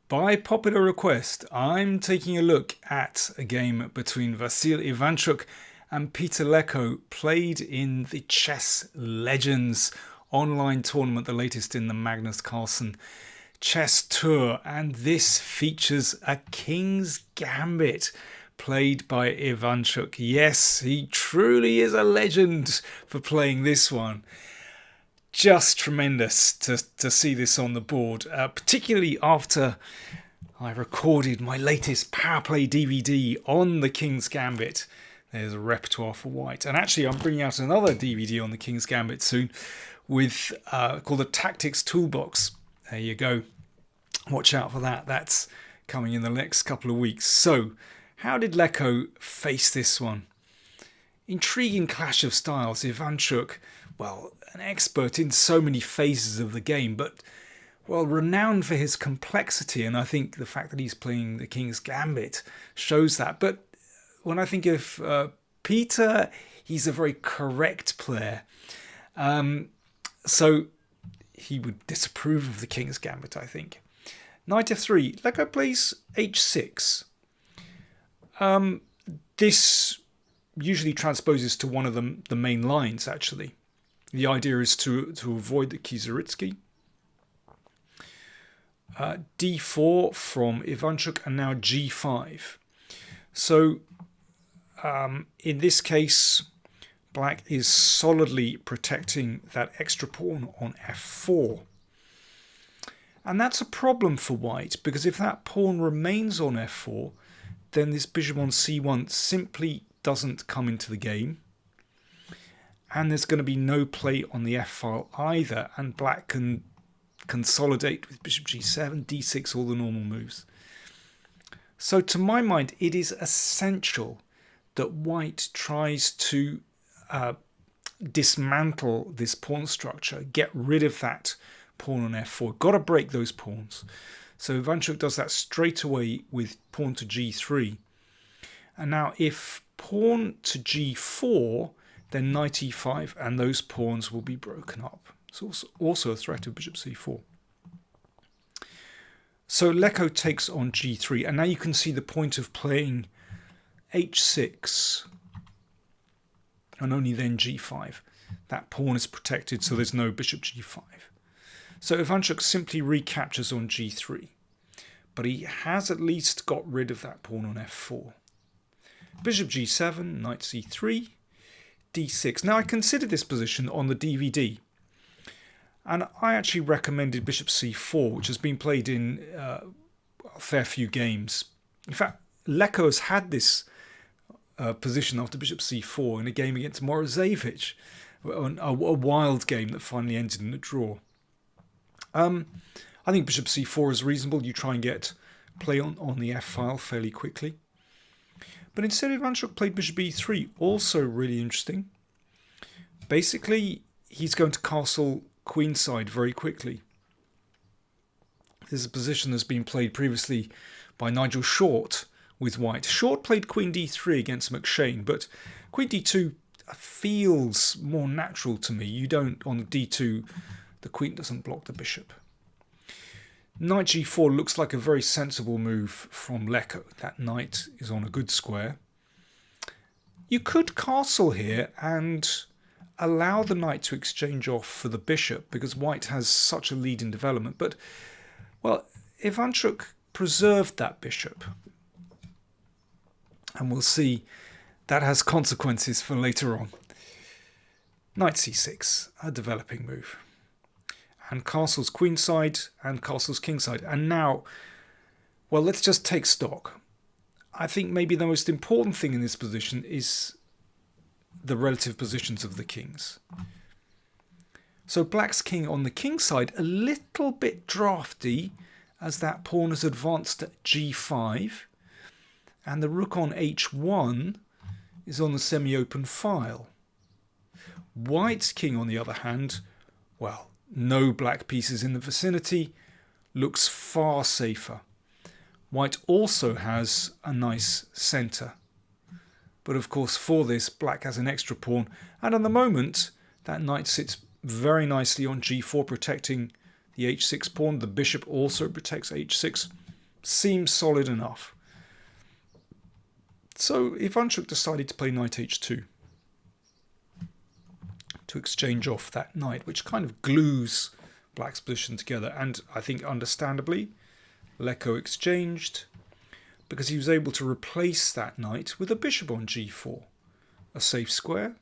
By popular request, I'm taking a look at a game between Vasil Ivanchuk and Peter Leko, played in the Chess Legends online tournament, the latest in the Magnus Carlsen Chess Tour. And this features a King's Gambit played by Ivanchuk. Yes, he truly is a legend for playing this one. Just tremendous to see this on the board, particularly after I recorded my latest PowerPlay DVD on the King's Gambit. There's a repertoire for white. And actually, I'm bringing out another DVD on the King's Gambit soon with called the Tactics Toolbox. There you go. Watch out for that. That's coming in the next couple of weeks. So, how did Leko face this one? Intriguing clash of styles. Ivanchuk, well, an expert in so many phases of the game, but, well, renowned for his complexity. And I think the fact that he's playing the King's Gambit shows that. But when I think of Peter, he's a very correct player. So he would disapprove of the King's Gambit, I think. Knight f3. Leko plays h6. This usually transposes to one of the main lines, actually. The idea is to avoid the Kizaritsky. d4 from Ivanchuk, and now g5. So in this case, black is solidly protecting that extra pawn on f4. And that's a problem for white, because if that pawn remains on f4, then this bishop on c1 simply doesn't come into the game. And there's going to be no play on the f-file either, and black can consolidate with bishop g7, d6, all the normal moves. So to my mind, it is essential that white tries to dismantle this pawn structure, get rid of that pawn on f4. Got to break those pawns. So Ivanchuk does that straight away with pawn to g3. And now if pawn to g4, then knight e5, and those pawns will be broken up. It's also a threat of bishop c4. So Leko takes on g3, and now you can see the point of playing h6 and only then g5. That pawn is protected, so there's no bishop g5. So Ivanchuk simply recaptures on g3, but he has at least got rid of that pawn on f4. Bishop g7, knight c3, d6. Now I considered this position on the DVD, and I actually recommended bishop c4, which has been played in a fair few games. In fact, Leko has had this position after bishop c4 in a game against Morozevich, a wild game that finally ended in a draw. I think bishop c4 is reasonable. You try and get play on the f-file fairly quickly. But instead, Ivanchuk played bishop e3, also really interesting. Basically, he's going to castle queenside very quickly. This is a position that's been played previously by Nigel Short with white. Short played queen d3 against McShane, but queen d2 feels more natural to me. You don't, on d2, the queen doesn't block the bishop. Knight g4 looks like a very sensible move from Leko. That knight is on a good square. You could castle here and allow the knight to exchange off for the bishop, because white has such a lead in development. But, well, Ivanchuk preserved that bishop. And we'll see that has consequences for later on. Knight c6, a developing move. And castles queenside and castles kingside. And now, well, let's just take stock. I think maybe the most important thing in this position is the relative positions of the kings. So black's king on the king side, a little bit drafty, as that pawn has advanced at g5. And the rook on h1 is on the semi-open file. White's king, on the other hand, well, no black pieces in the vicinity, looks far safer. White also has a nice centre. But of course, for this, black has an extra pawn. And at the moment, that knight sits very nicely on g4, protecting the h6 pawn. The bishop also protects h6. seems solid enough. So Ivanchuk decided to play knight h2 to exchange off that knight, which kind of glues black's position together. And I think understandably, Leko exchanged because he was able to replace that knight with a bishop on g4, a safe square,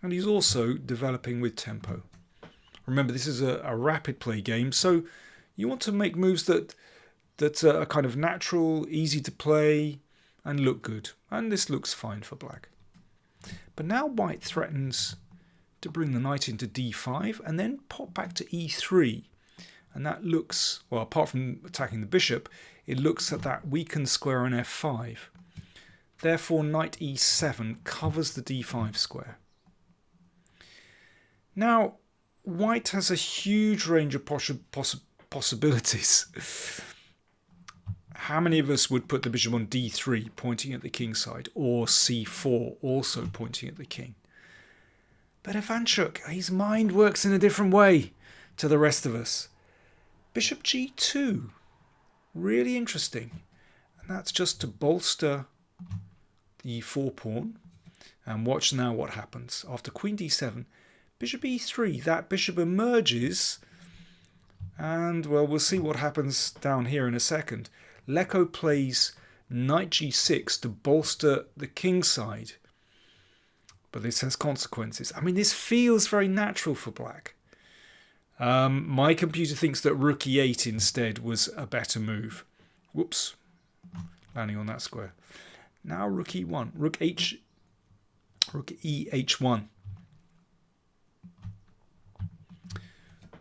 and he's also developing with tempo. Remember, this is a rapid play game, so you want to make moves that are kind of natural, easy to play, and look good. And this looks fine for black. But now white threatens to bring the knight into d5 and then pop back to e3. And that looks, well, apart from attacking the bishop, it looks at that weakened square on f5. Therefore, knight e7 covers the d5 square. Now, white has a huge range of possibilities. How many of us would put the bishop on d3, pointing at the king side, or c4, also pointing at the king? But Ivanchuk, his mind works in a different way to the rest of us. Bishop g2, really interesting. And that's just to bolster the e4 pawn. And watch now what happens. After queen d7, bishop e3, that bishop emerges. And, well, we'll see what happens down here in a second. Leko plays knight g6 to bolster the king side. But this has consequences. I mean, this feels very natural for black. My computer thinks that rook e8 instead was a better move. Whoops. Landing on that square. Now rook e1. Rook e h1.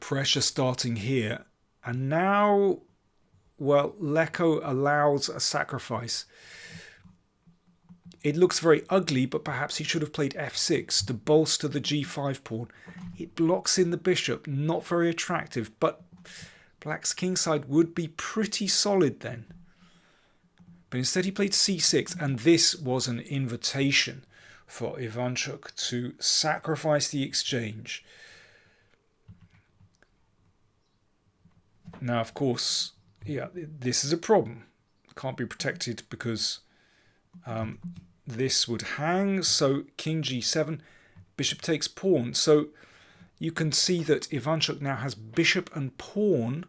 Pressure starting here. And now, well, Leko allows a sacrifice. It looks very ugly, but perhaps he should have played f6 to bolster the g5 pawn. It blocks in the bishop, not very attractive, but black's kingside would be pretty solid then. But instead he played c6, and this was an invitation for Ivanchuk to sacrifice the exchange. Now, of course, yeah, this is a problem. Can't be protected because this would hang. So king g7, bishop takes pawn. So you can see that Ivanchuk now has bishop and pawn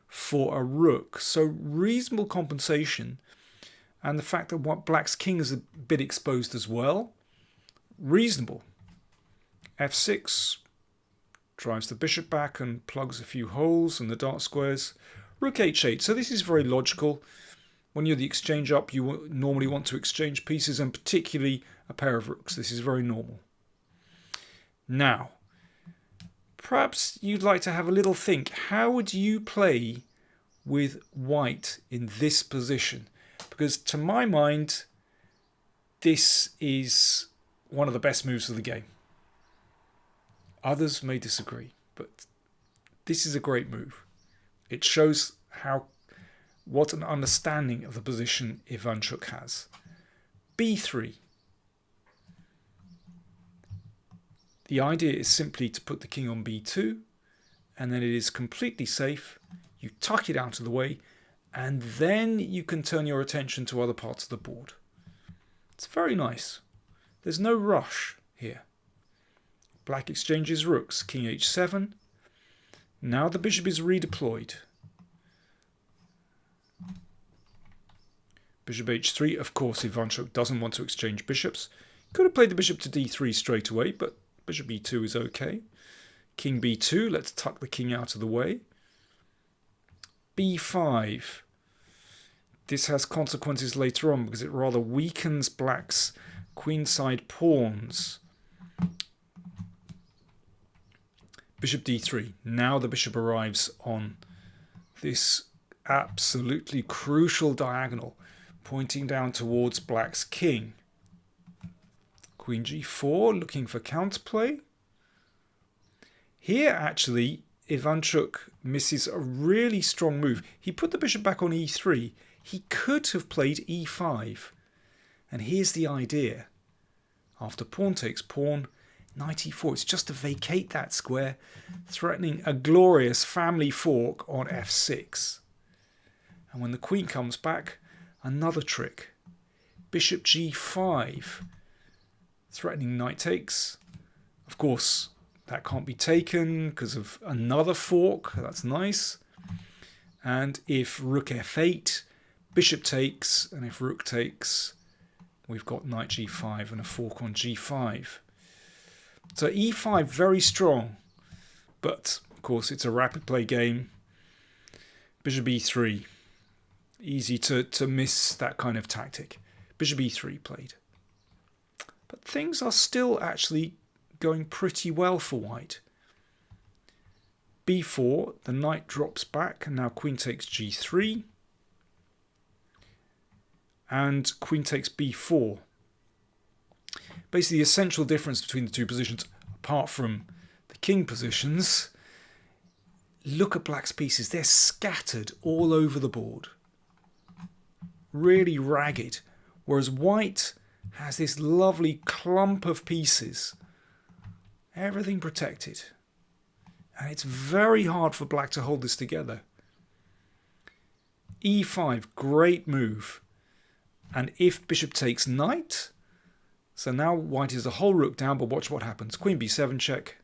for a rook. So reasonable compensation. And the fact that black's king is a bit exposed as well, reasonable. f6 drives the bishop back and plugs a few holes in the dark squares. Rook h8. So this is very logical. When you're the exchange up, you normally want to exchange pieces, and particularly a pair of rooks. This is very normal. Now, perhaps you'd like to have a little think. How would you play with white in this position? Because to my mind, this is one of the best moves of the game. Others may disagree, but this is a great move. It shows what an understanding of the position Ivanchuk has. b3. The idea is simply to put the king on b2, and then it is completely safe. You tuck it out of the way, and then you can turn your attention to other parts of the board. It's very nice. There's no rush here. Black exchanges rooks, king h7. Now the bishop is redeployed. Bishop h3. Of course, Ivanchuk doesn't want to exchange bishops. Could have played the bishop to d3 straight away, but bishop e2 is okay. King b2. Let's tuck the king out of the way. b5. This has consequences later on because it rather weakens black's queenside pawns. Bishop d3. Now the bishop arrives on this absolutely crucial diagonal, pointing down towards black's king. Queen g4, looking for counterplay. Here, actually, Ivanchuk misses a really strong move. He put the bishop back on e3. He could have played e5. And here's the idea. After pawn takes pawn, knight e4. It's just to vacate that square, threatening a glorious family fork on f6. And when the queen comes back, another trick. Bishop g5, threatening knight takes. Of course, that can't be taken because of another fork. That's nice. And if rook f8, bishop takes, and if rook takes, we've got knight g5 and a fork on g5. So e5 very strong, but of course it's a rapid play game. Bishop e3, easy to miss that kind of tactic. Bishop e3 played. But things are still actually going pretty well for white. b4, the knight drops back, and now queen takes g3. And queen takes b4. Basically, the essential difference between the two positions, apart from the king positions, look at black's pieces. They're scattered all over the board. Really ragged. Whereas white has this lovely clump of pieces. Everything protected. And it's very hard for black to hold this together. e5, great move. And if bishop takes knight, so now white is the whole rook down, but watch what happens. Queen b7 check.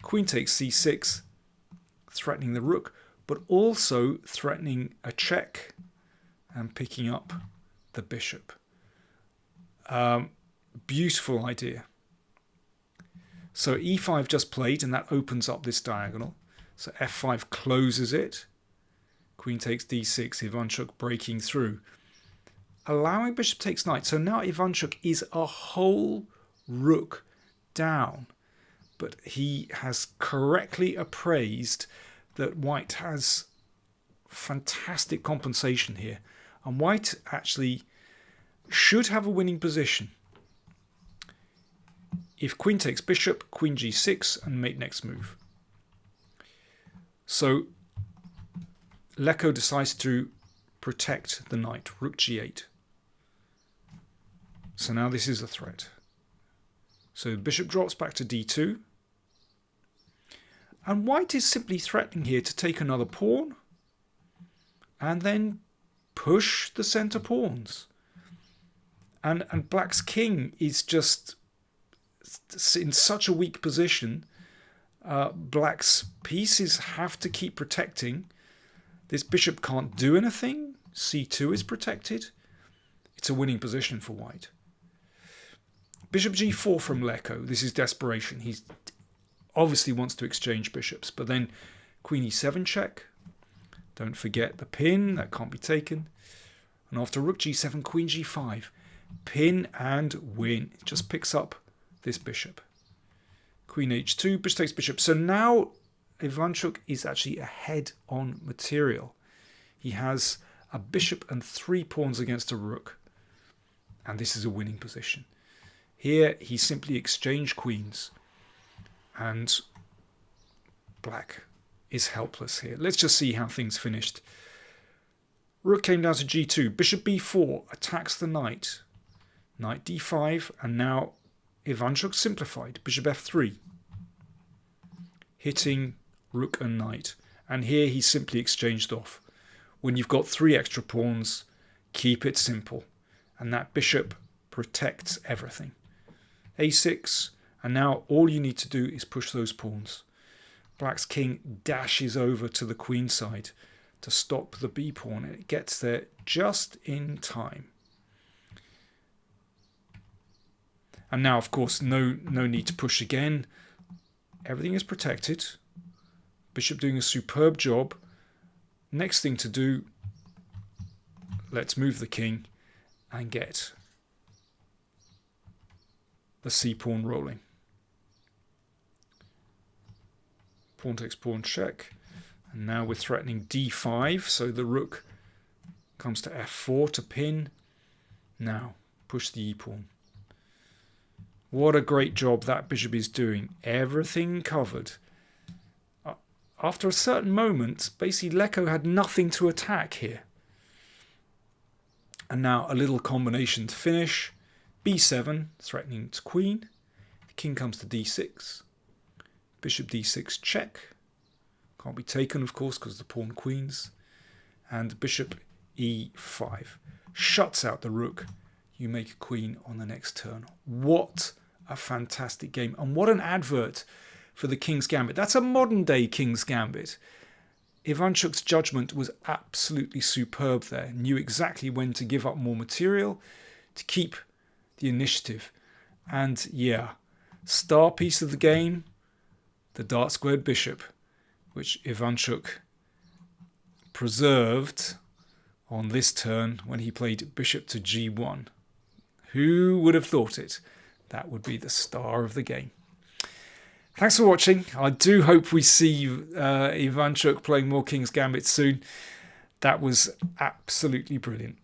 Queen takes c6, threatening the rook, but also threatening a check and picking up the bishop. Beautiful idea. So e5 just played, and that opens up this diagonal. So f5 closes it. Queen takes d6, Ivanchuk breaking through, allowing bishop takes knight. So now Ivanchuk is a whole rook down, but he has correctly appraised that white has fantastic compensation here, and white actually should have a winning position. If queen takes bishop, queen g6, and mate next move. So Leko decides to protect the knight, rook g8. So now this is a threat. So bishop drops back to d2. And white is simply threatening here to take another pawn and then push the center pawns. And black's king is just in such a weak position. Black's pieces have to keep protecting. This bishop can't do anything. c2 is protected. It's a winning position for white. Bishop g4 from Leko. This is desperation. He obviously wants to exchange bishops. But then queen e7 check. Don't forget the pin. That can't be taken. And after rook g7, queen g5. Pin and win. It just picks up this bishop. Queen h2. Bishop takes bishop. So now Ivanchuk is actually ahead on material. He has a bishop and 3 pawns against a rook. And this is a winning position. Here he simply exchanged queens. And black is helpless here. Let's just see how things finished. Rook came down to g2. Bishop b4 attacks the knight. Knight d5. And now Ivanchuk simplified. Bishop f3. Hitting rook and knight. And here he simply exchanged off. When you've got 3 extra pawns, keep it simple. And that bishop protects everything. a6. And now all you need to do is push those pawns. Black's king dashes over to the queen side to stop the b pawn. And it gets there just in time. And now, of course, no need to push again. Everything is protected. Bishop doing a superb job. Next thing to do, let's move the king and get the c-pawn rolling. Pawn takes pawn check. And now we're threatening d5, so the rook comes to f4 to pin. Now, push the e-pawn. What a great job that bishop is doing. Everything covered. After a certain moment, basically Leko had nothing to attack here. And now a little combination to finish. b7, threatening to queen. The king comes to d6. Bishop d6 check. Can't be taken, of course, because of the pawn queens. and bishop e5. Shuts out the rook. You make a queen on the next turn. What a fantastic game. And what an advert for the King's Gambit. That's a modern day King's Gambit. Ivanchuk's judgment was absolutely superb there. Knew exactly when to give up more material to keep the initiative. And yeah, star piece of the game, the dart squared bishop, which Ivanchuk preserved on this turn when he played bishop to g1. Who would have thought it? That would be the star of the game. Thanks for watching. I do hope we see Ivanchuk playing more King's Gambit soon. That was absolutely brilliant.